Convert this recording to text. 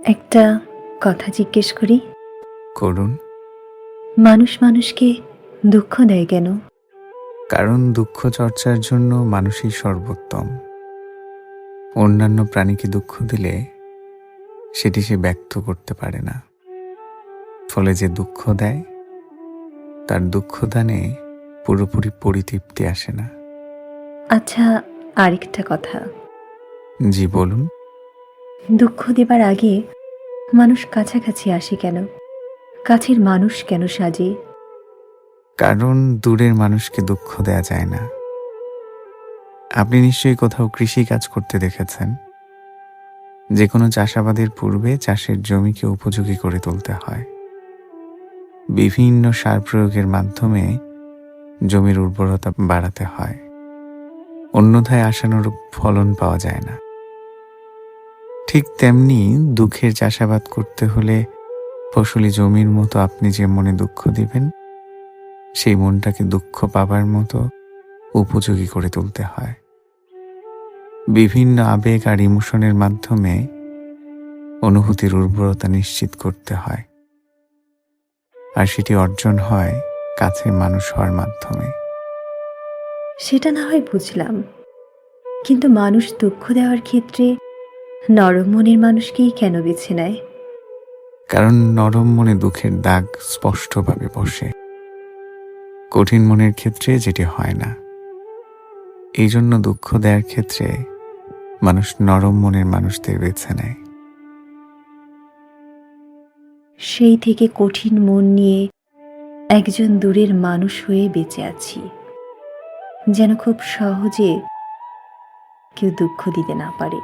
একটা কথা জিজ্ঞেস করি। করুন। মানুষ মানুষকে দুঃখ দেয় কেন? কারণ দুঃখ চর্চার জন্য মানুষই সর্বোত্তম। অন্যান্য প্রাণীকে দুঃখ দিলে সেটি সে ব্যক্ত করতে পারে না, ফলে যে দুঃখ দেয় তার দুঃখদানে পুরোপুরি পরিতৃপ্তি আসে না। আচ্ছা, আরেকটা কথা। জি বলুন। দুঃখ দেবার আগে মানুষ কাছাকাছি আসে কেন? কাছের মানুষ কেন সাজে? কারণ দূরের মানুষকে দুঃখ দেয়া যায় না। আপনি নিশ্চয়ই কোথাও কৃষি কাজ করতে দেখেছেন। যে কোনো চাষাবাদের পূর্বে চাষের জমিকে উপযোগী করে তুলতে হয়। বিভিন্ন সার প্রয়োগের মাধ্যমে জমির উর্বরতা বাড়াতে হয়, অন্যথায় আশানুরূপ ফলন পাওয়া যায় না। ঠিক তেমনি দুঃখের চাষাবাদ করতে হলে ফসলি জমির মতো আপনি যে মনে দুঃখ দিবেন, সেই মনটাকে দুঃখ পাবার মতো উপযোগী করে তুলতে হয়। বিভিন্ন আবেগ আর ইমোশনের মাধ্যমে অনুভূতির উর্বরতা নিশ্চিত করতে হয়, আর সেটি অর্জন হয় কাছে মানুষ হওয়ার মাধ্যমে। সেটা না হয় বুঝলাম, কিন্তু মানুষ দুঃখ দেওয়ার ক্ষেত্রে নরম মনের মানুষকেই কেন বেছে নেয়? কারণ নরম মনে দুঃখের দাগ স্পষ্টভাবে বসে, কঠিন মনের ক্ষেত্রে যেটি হয় না। এই জন্য দুঃখ দেওয়ার ক্ষেত্রে মানুষ নরম মনের মানুষদের বেছে নেয়। সেই থেকে কঠিন মন নিয়ে একজন দূরের মানুষ হয়ে বেঁচে আছি, যেন খুব সহজে কেউ দুঃখ দিতে না পারে।